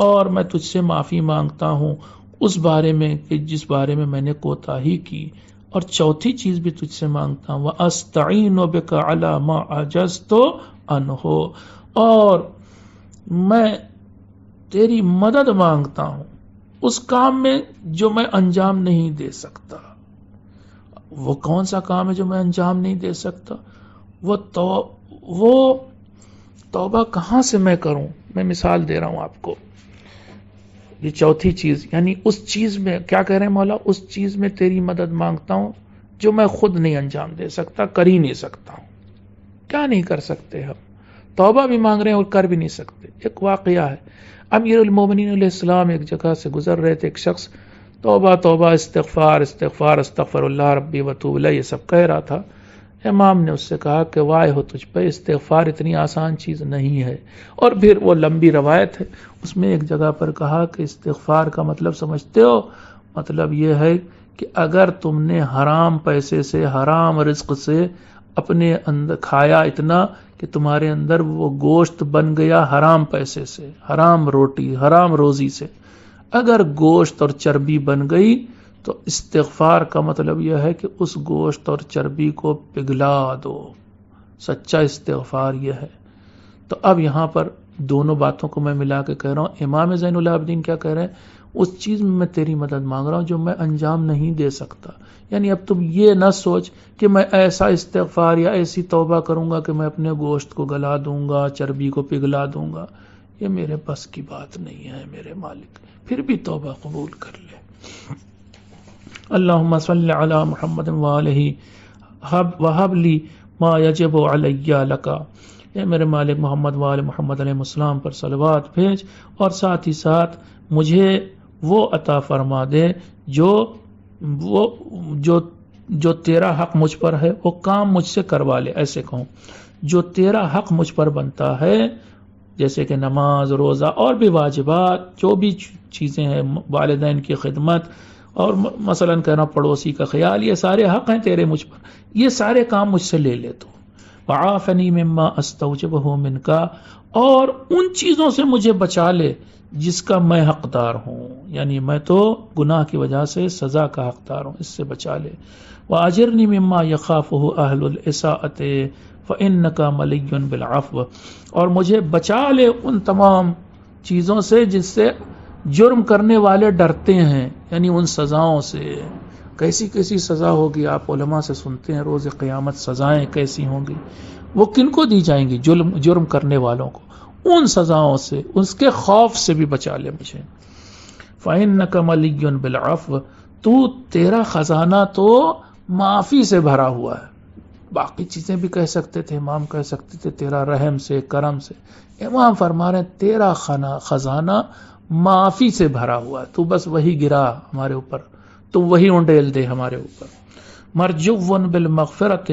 اور میں تجھ سے معافی مانگتا ہوں اس بارے میں کہ جس بارے میں نے کوتاہی کی. اور چوتھی چیز بھی تجھ سے مانگتا ہوں وَأَسْتَعِينُ بِكَ عَلَى مَا عَجَزْتُ عَنْهُ، اور میں تیری مدد مانگتا ہوں اس کام میں جو میں انجام نہیں دے سکتا. وہ کون سا کام ہے جو میں انجام نہیں دے سکتا؟ وہ توبہ کہاں سے میں کروں؟ میں مثال دے رہا ہوں آپ کو. یہ چوتھی چیز، یعنی اس چیز میں کیا کہہ رہے ہیں مولا، اس چیز میں تیری مدد مانگتا ہوں جو میں خود نہیں انجام دے سکتا، کر ہی نہیں سکتا ہوں. کیا نہیں کر سکتے ہم؟ توبہ بھی مانگ رہے ہیں اور کر بھی نہیں سکتے. ایک واقعہ ہے، امیر المومنین علیہ السلام ایک جگہ سے گزر رہے تھے. ایک شخص توبہ توبہ استغفار استغفار استغفر اللہ ربی وتوب الیہ یہ سب کہہ رہا تھا. امام نے اس سے کہا کہ وائے ہو تجھ پہ، استغفار اتنی آسان چیز نہیں ہے. اور پھر وہ لمبی روایت ہے، اس میں ایک جگہ پر کہا کہ استغفار کا مطلب سمجھتے ہو؟ مطلب یہ ہے کہ اگر تم نے حرام پیسے سے، حرام رزق سے اپنے اندر کھایا اتنا کہ تمہارے اندر وہ گوشت بن گیا حرام پیسے سے، حرام روٹی، حرام روزی سے، اگر گوشت اور چربی بن گئی تو استغفار کا مطلب یہ ہے کہ اس گوشت اور چربی کو پگھلا دو. سچا استغفار یہ ہے. تو اب یہاں پر دونوں باتوں کو میں ملا کے کہہ رہا ہوں. امام زین العابدین کیا کہہ رہے ہیں؟ اس چیز میں تیری مدد مانگ رہا ہوں جو میں انجام نہیں دے سکتا. یعنی اب تم یہ نہ سوچ کہ میں ایسا استغفار یا ایسی توبہ کروں گا کہ میں اپنے گوشت کو گلا دوں گا، چربی کو پگھلا دوں گا. یہ میرے بس کی بات نہیں ہے میرے مالک. پھر بھی توبہ قبول کر لے. اللہم صلی علی محمد وآلہ وہب لی ما یجب علی لک. اے میرے مالک محمد وآل محمد علیہ السلام پر صلوات بھیج، اور ساتھ ہی ساتھ مجھے وہ عطا فرما دے جو تیرا حق مجھ پر ہے وہ کام مجھ سے کروا لے. ایسے کہوں جو تیرا حق مجھ پر بنتا ہے، جیسے کہ نماز، روزہ اور بھی واجبات، جو بھی چیزیں ہیں، والدین کی خدمت، اور مثلا کہنا پڑوسی کا خیال، یہ سارے حق ہیں تیرے مجھ پر، یہ سارے کام مجھ سے لے لے تو. وعافنی مما استوجبہ منک، اور ان چیزوں سے مجھے بچا لے جس کا میں حقدار ہوں، یعنی میں تو گناہ کی وجہ سے سزا کا حقدار ہوں، اس سے بچا لے. واجرنی مما یخافہ اہل الاساءۃ فانک ملی بالعفو، اور مجھے بچا لے ان تمام چیزوں سے جس سے جرم کرنے والے ڈرتے ہیں، یعنی ان سزاؤں سے. کیسی کیسی سزا ہوگی، آپ علماء سے سنتے ہیں روز قیامت سزائیں کیسی ہوں گی. وہ کن کو دی جائیں گی؟ جرم کرنے والوں کو. ان سزاؤں سے، اس کے خوف سے بھی بچا لے مجھے. فَإِنَّكَ مَلِيٌّ بِالْعَفْوِ، تو تیرا خزانہ تو معافی سے بھرا ہوا ہے. باقی چیزیں بھی کہہ سکتے تھے، امام کہہ سکتے تھے تیرا رحم سے، کرم سے. امام فرما رہے ہیں تیرا خزانہ معافی سے بھرا ہوا ہے. تو بس وہی گرا ہمارے اوپر، تو وہی انڈیل دے ہمارے اوپر. مرجون بالمغفرت،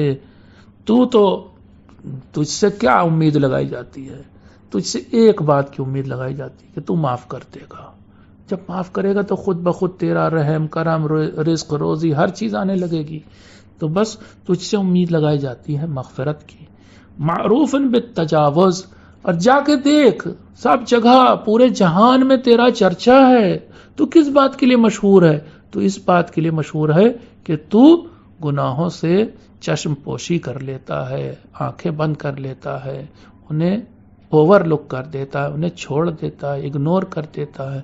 تو تجھ سے کیا امید لگائی جاتی ہے؟ تجھ سے ایک بات کی امید لگائی جاتی ہے کہ تو معاف کر دے گا. جب معاف کرے گا تو خود بخود تیرا رحم، کرم، رزق، روزی ہر چیز آنے لگے گی. تو بس تجھ سے امید لگائی جاتی ہے مغفرت کی. معروف بالتجاوز، اور جا کے دیکھ سب جگہ پورے جہان میں تیرا چرچا ہے. تو کس بات کے لیے مشہور ہے؟ تو اس بات کے لیے مشہور ہے کہ تو گناہوں سے چشم پوشی کر لیتا ہے، آنکھیں بند کر لیتا ہے، انہیں اوور لک کر دیتا ہے، انہیں چھوڑ دیتا ہے، اگنور کر دیتا ہے.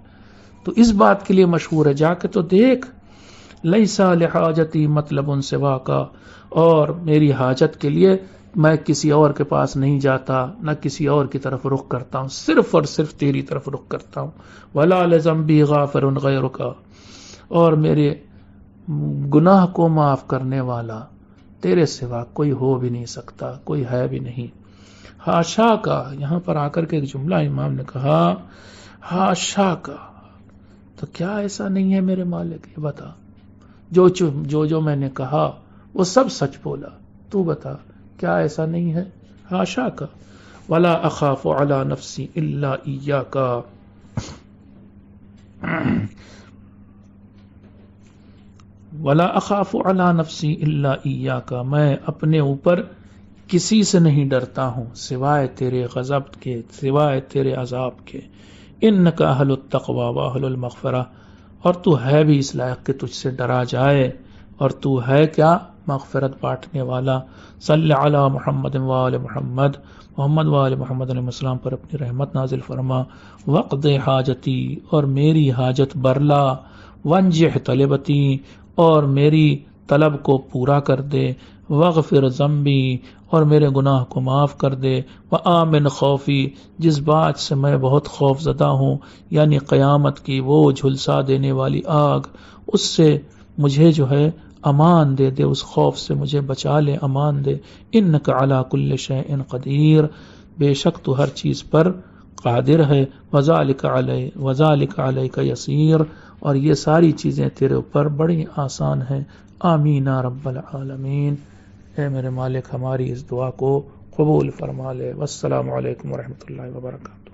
تو اس بات کے لیے مشہور ہے. جا کے تو دیکھ. لیسا لحاجتی مطلب ان سوا کا، اور میری حاجت کے لیے میں کسی اور کے پاس نہیں جاتا، نہ کسی اور کی طرف رخ کرتا ہوں، صرف اور صرف تیری طرف رخ کرتا ہوں. ولا لذنبی غافر غیرک، اور میرے گناہ کو معاف کرنے والا تیرے سوا کوئی ہو بھی نہیں سکتا، کوئی ہے بھی نہیں. ہاشا کا، یہاں پر آ کر کے ایک جملہ امام نے کہا ہاشا کا. تو کیا ایسا نہیں ہے میرے مالک؟ یہ بتا، جو میں نے کہا وہ سب سچ بولا. تو بتا کیا ایسا نہیں ہے؟ ہاشا کا. ولا اخاف علی نفسی الا ایاک، ولا اخاف علی نفسی الا ایاک، میں اپنے اوپر کسی سے نہیں ڈرتا ہوں سوائے تیرے غضب کے، سوائے تیرے عذاب کے. انک اہل التقوی واہل المغفرہ، اور تو ہے بھی اس لائق کہ تجھ سے ڈرا جائے، اور تو ہے کیا؟ مغفرت بانٹنے والا۔ صلی علی محمد وآل محمد، محمد وآل محمد علیہ السلام پر اپنی رحمت نازل فرما۔ وقد حاجتی، اور میری حاجت برلا، ونجح طلبتی، اور میری طلب کو پورا کر دے، وغفر ذنبی، اور میرے گناہ کو معاف کر دے، وآمن خوفی، جس بات سے میں بہت خوف زدہ ہوں، یعنی قیامت کی وہ جھلسا دینے والی آگ، اس سے مجھے جو ہے امان دے دے، اس خوف سے مجھے بچا لے، امان دے۔ انک علی کل شیء قدیر، بے شک تو ہر چیز پر قادر ہے، وذالک علیک یسیر، اور یہ ساری چیزیں تیرے اوپر بڑی آسان ہیں۔ آمین یا رب العالمین۔ اے میرے مالک ہماری اس دعا کو قبول فرما لے۔ والسلام علیکم ورحمۃ اللہ وبرکاتہ۔